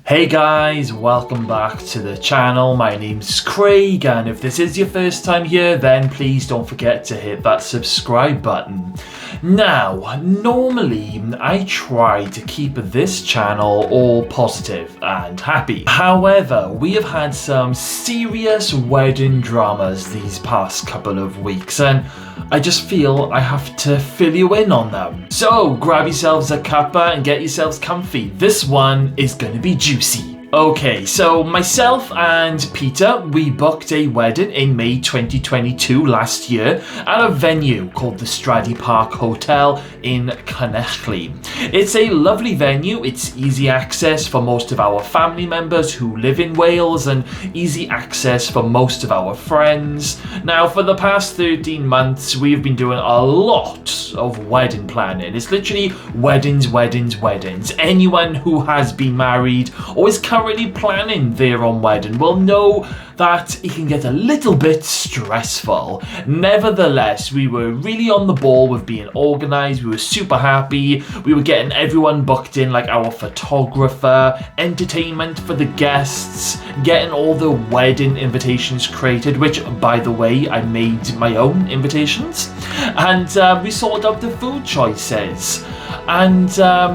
Hey guys, welcome back to the channel. My name's Craig, and if this is your first time here, then please don't forget to hit that subscribe button. Now, normally I try to keep this channel all positive and happy. However, we have had some serious wedding dramas these past couple of weeks, and I just feel I have to fill you in on them. So grab yourselves a cuppa and get yourselves comfy. This one is gonna be juicy. Okay, so myself and Peter, we booked a wedding in May 2022 last year at a venue called the Stradey Park Hotel in Llanelli. It's a lovely venue. It's easy access for most of our family members who live in Wales and easy access for most of our friends. Now, for the past 13 months, we've been doing a lot of wedding planning. It's literally weddings, weddings, weddings. Anyone who has been married or is currently planning their own wedding will know that it can get a little bit stressful. Nevertheless, we were really on the ball with being organized. We were super happy. We were getting everyone booked in, like our photographer, entertainment for the guests, getting all the wedding invitations created, which, by the way, I made my own invitations. And we sorted out the food choices. And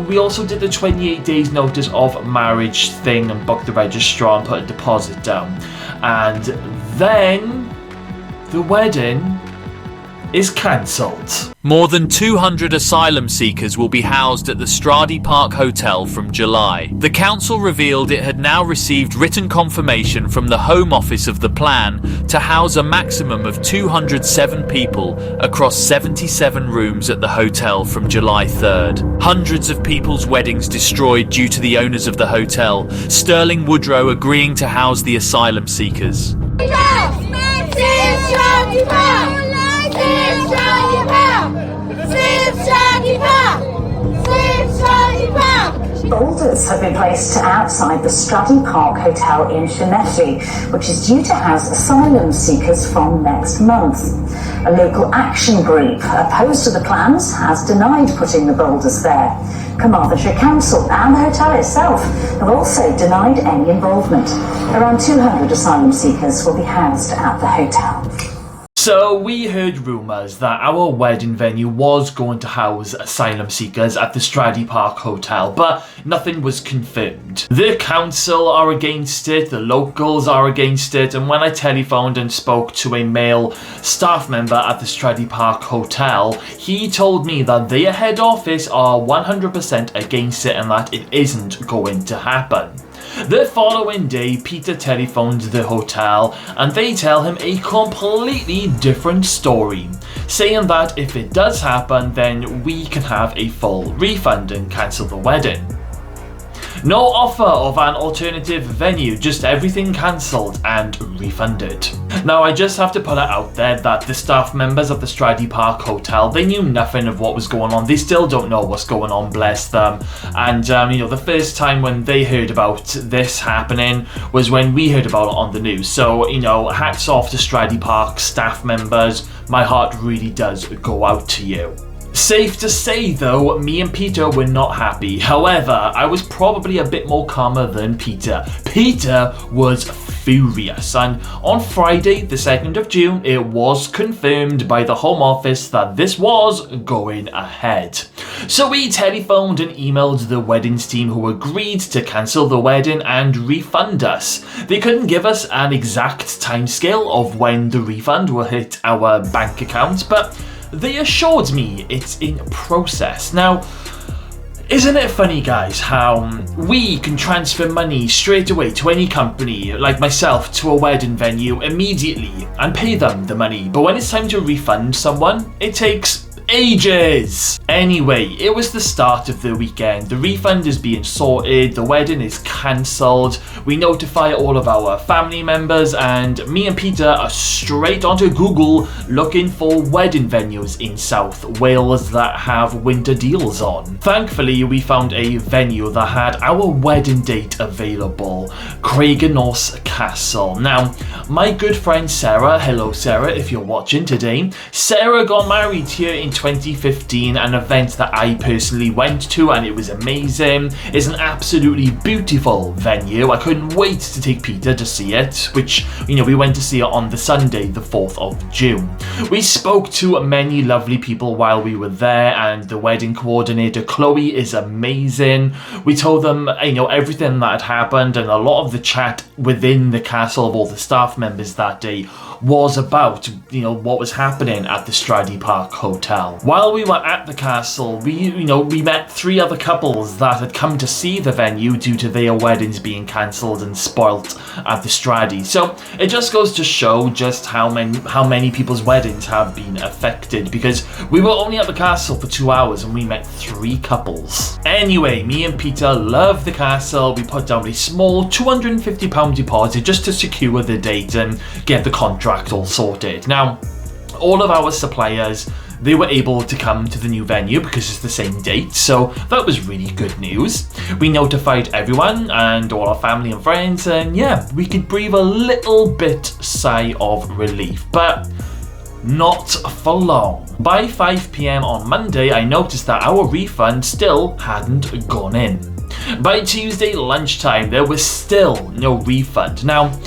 we also did the 28 days notice of marriage thing and booked the registrar and put a deposit down. And then the wedding is cancelled. More than 200 asylum seekers will be housed at the Stradey Park Hotel from July. The council revealed it had now received written confirmation from the Home Office of the plan to house a maximum of 207 people across 77 rooms at the hotel from July 3rd. Hundreds of people's weddings destroyed due to the owners of the hotel, Sterling Woodrow agreeing to house the asylum seekers. Boulders have been placed outside the Stradey Park Hotel in Llanelli, which is due to house asylum seekers from next month. A local action group opposed to the plans has denied putting the boulders there. Carmarthenshire Council and the hotel itself have also denied any involvement. Around 200 asylum seekers will be housed at the hotel. So we heard rumours that our wedding venue was going to house asylum seekers at the Stradey Park Hotel, but nothing was confirmed. The council are against it, the locals are against it, and when I telephoned and spoke to a male staff member at the Stradey Park Hotel, he told me that their head office are 100% against it and that it isn't going to happen. The following day, Peter telephones the hotel and they tell him a completely different story, saying that if it does happen, then we can have a full refund and cancel the wedding. No offer of an alternative venue, just everything cancelled and refunded. Now, I just have to put it out there that the staff members of the Stradey Park Hotel, they knew nothing of what was going on. They still don't know what's going on, bless them. And, the first time when they heard about this happening was when we heard about it on the news. So, hats off to Stradey Park staff members. My heart really does go out to you. Safe to say though, me and Peter were not happy. However, I was probably a bit more calmer than Peter. Peter was furious, and on Friday the 2nd of June it was confirmed by the Home Office that this was going ahead. So we telephoned and emailed the weddings team, who agreed to cancel the wedding and refund us. They couldn't give us an exact timescale of when the refund will hit our bank account, but they assured me it's in process. Now, isn't it funny, guys, how we can transfer money straight away to any company, like myself, to a wedding venue immediately and pay them the money, but when it's time to refund someone, it takes ages. Anyway, it was the start of the weekend. The refund is being sorted, the wedding is cancelled, we notify all of our family members, and me and Peter are straight onto Google looking for wedding venues in South Wales that have winter deals on. Thankfully, we found a venue that had our wedding date available, Craigenorth Castle. Now, my good friend Sarah, hello Sarah if you're watching today, Sarah got married here in 2015, an event that I personally went to, and it was amazing. It's an absolutely beautiful venue. I couldn't wait to take Peter to see it, which, we went to see it on the Sunday, the 4th of June. We spoke to many lovely people while we were there, and the wedding coordinator, Chloe, is amazing. We told them, everything that had happened, and a lot of the chat within the castle of all the staff members that day was about, what was happening at the Stradey Park Hotel. While we were at the castle, we met 3 other couples that had come to see the venue due to their weddings being cancelled and spoilt at the Stradey. So it just goes to show just how many people's weddings have been affected, because we were only at the castle for 2 hours and we met 3 couples. Anyway, me and Peter loved the castle. We put down a small £250 deposit just to secure the date and get the contract all sorted. Now, all of our suppliers, they were able to come to the new venue because it's the same date, so that was really good news. We notified everyone and all our family and friends, and yeah, we could breathe a little bit sigh of relief, but not for long. By 5 p.m. on Monday, I noticed that our refund still hadn't gone in. By Tuesday lunchtime, there was still no refund. Now,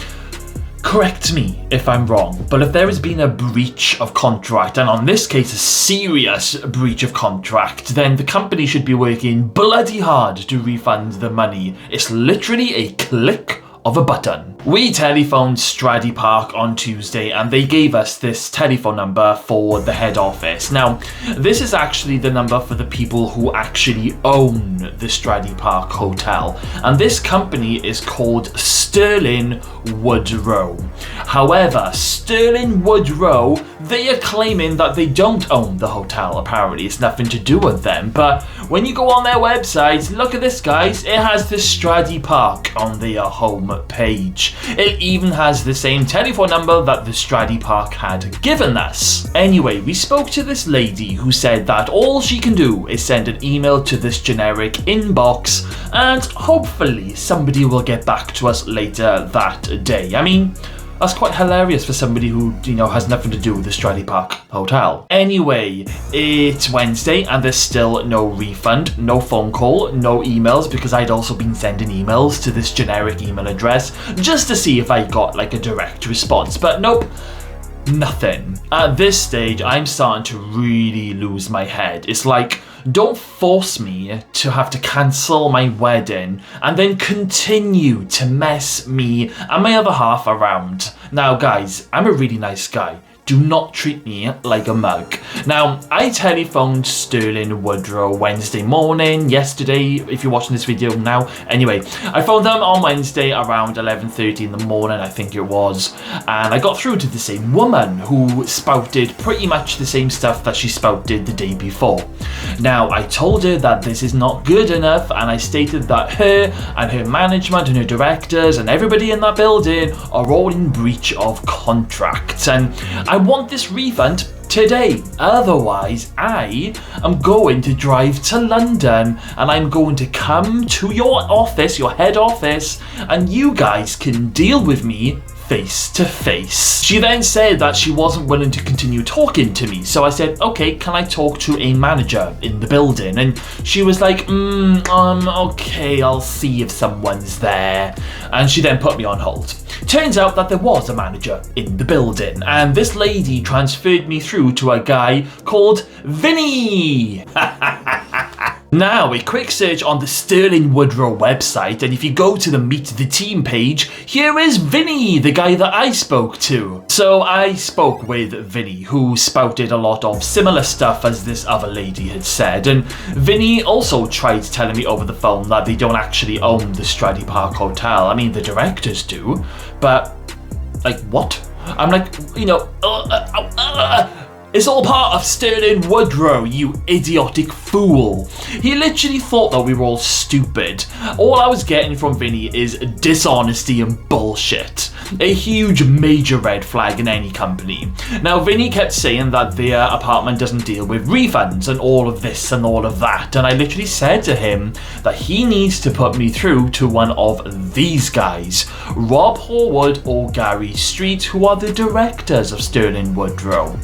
correct me if I'm wrong, but if there has been a breach of contract, and on this case a serious breach of contract, then the company should be working bloody hard to refund the money. It's literally a click of a button. We telephoned Stradey Park on Tuesday, and they gave us this telephone number for the head office. Now, this is actually the number for the people who actually own the Stradey Park Hotel, and this company is called Sterling Woodrow. However, Sterling Woodrow, they are claiming that they don't own the hotel. Apparently, it's nothing to do with them, but when you go on their website, look at this, guys, it has the Stradey Park on their home page. It even has the same telephone number that the Stradey Park had given us. Anyway, we spoke to this lady who said that all she can do is send an email to this generic inbox, and hopefully somebody will get back to us later that day. I mean, that's quite hilarious for somebody who, has nothing to do with the Stradey Park Hotel. Anyway, it's Wednesday and there's still no refund, no phone call, no emails, because I'd also been sending emails to this generic email address just to see if I got like a direct response, but nope. Nothing. At this stage, I'm starting to really lose my head. It's like, don't force me to have to cancel my wedding and then continue to mess me and my other half around. Now, guys, I'm a really nice guy. Do not treat me like a mug. Now, I telephoned Sterling Woodrow Wednesday morning, yesterday, if you're watching this video now. Anyway, I phoned them on Wednesday around 11:30 in the morning, I think it was, and I got through to the same woman who spouted pretty much the same stuff that she spouted the day before. Now, I told her that this is not good enough, and I stated that her and her management and her directors and everybody in that building are all in breach of contract, and I want this refund today. Otherwise, I am going to drive to London and I'm going to come to your office, your head office, and you guys can deal with me face to face. She then said that she wasn't willing to continue talking to me, so I said, okay, can I talk to a manager in the building? And she was like, okay, I'll see if someone's there. And she then put me on hold. Turns out that there was a manager in the building, and this lady transferred me through to a guy called Vinny. Now, a quick search on the Sterling Woodrow website, and if you go to the Meet the Team page, here is Vinny, the guy that I spoke to. So I spoke with Vinny, who spouted a lot of similar stuff as this other lady had said, and Vinny also tried telling me over the phone that they don't actually own the Stradey Park Hotel. I mean, the directors do, but, like, what? I'm like, it's all part of Sterling Woodrow, you idiotic fool. He literally thought that we were all stupid. All I was getting from Vinny is dishonesty and bullshit. A huge major red flag in any company. Now, Vinny kept saying that their apartment doesn't deal with refunds and all of this and all of that, and I literally said to him that he needs to put me through to one of these guys, Rob Horwood or Gary Street, who are the directors of Sterling Woodrow.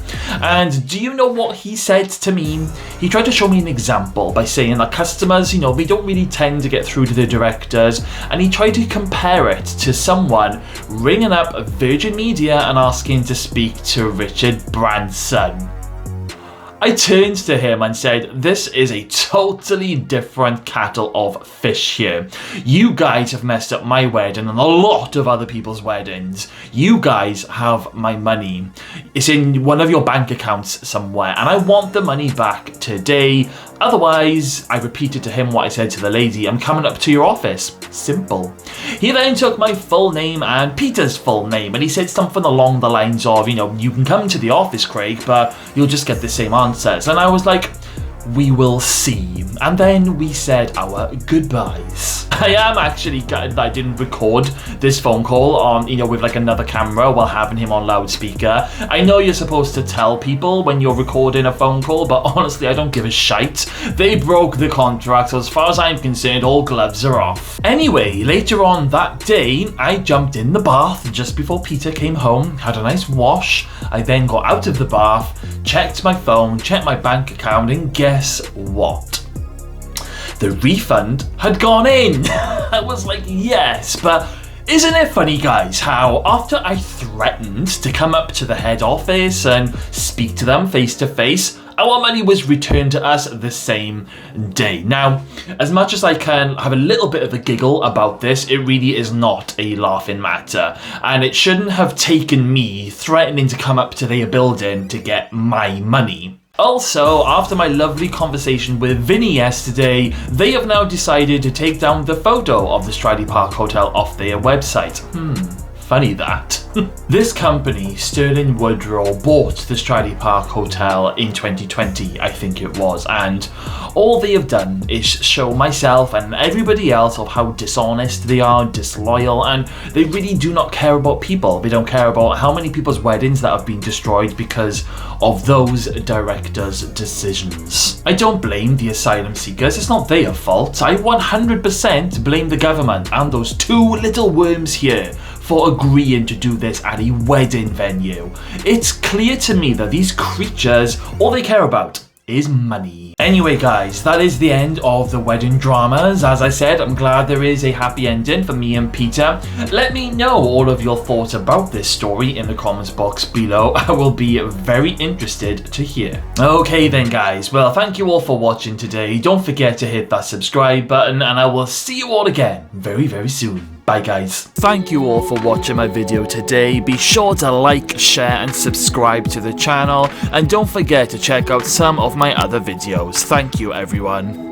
And do you know what he said to me? He tried to show me an example by saying that customers, you know, they don't really tend to get through to the directors, and he tried to compare it to someone ringing up Virgin Media and asking to speak to Richard Branson. I turned to him and said, this is a totally different kettle of fish here. You guys have messed up my wedding and a lot of other people's weddings. You guys have my money. It's in one of your bank accounts somewhere, and I want the money back today. Otherwise, I repeated to him what I said to the lady, I'm coming up to your office. Simple. He then took my full name and Peter's full name, and he said something along the lines of, you know, you can come to the office, Craig, but you'll just get the same answers. And I was like, we will see. And then we said our goodbyes. I am actually gutted that I didn't record this phone call on, you know, with like another camera while having him on loudspeaker. I know you're supposed to tell people when you're recording a phone call, but honestly, I don't give a shite. They broke the contract, so as far as I'm concerned, all gloves are off. Anyway, later on that day, I jumped in the bath just before Peter came home, had a nice wash. I then got out of the bath, checked my phone, checked my bank account, and guess what? The refund had gone in. I was like, yes, but isn't it funny, guys, how after I threatened to come up to the head office and speak to them face to face, our money was returned to us the same day. Now, as much as I can have a little bit of a giggle about this, it really is not a laughing matter. And it shouldn't have taken me threatening to come up to their building to get my money. Also, after my lovely conversation with Vinny yesterday, they have now decided to take down the photo of the Stradey Park Hotel off their website. Funny that. This company, Sterling Woodrow, bought the Stradey Park Hotel in 2020, I think it was, and all they have done is show myself and everybody else of how dishonest they are, disloyal, and they really do not care about people. They don't care about how many people's weddings that have been destroyed because of those directors' decisions. I don't blame the Asylum Seekers, it's not their fault. I 100% blame the government and those two little worms here for agreeing to do this at a wedding venue. It's clear to me that these creatures, all they care about is money. Anyway guys, that is the end of the wedding dramas. As I said, I'm glad there is a happy ending for me and Peter. Let me know all of your thoughts about this story in the comments box below. I will be very interested to hear. Okay then guys, well thank you all for watching today. Don't forget to hit that subscribe button and I will see you all again very, very soon. Bye guys. Thank you all for watching my video today. Be sure to like, share and subscribe to the channel, and don't forget to check out some of my other videos. Thank you everyone.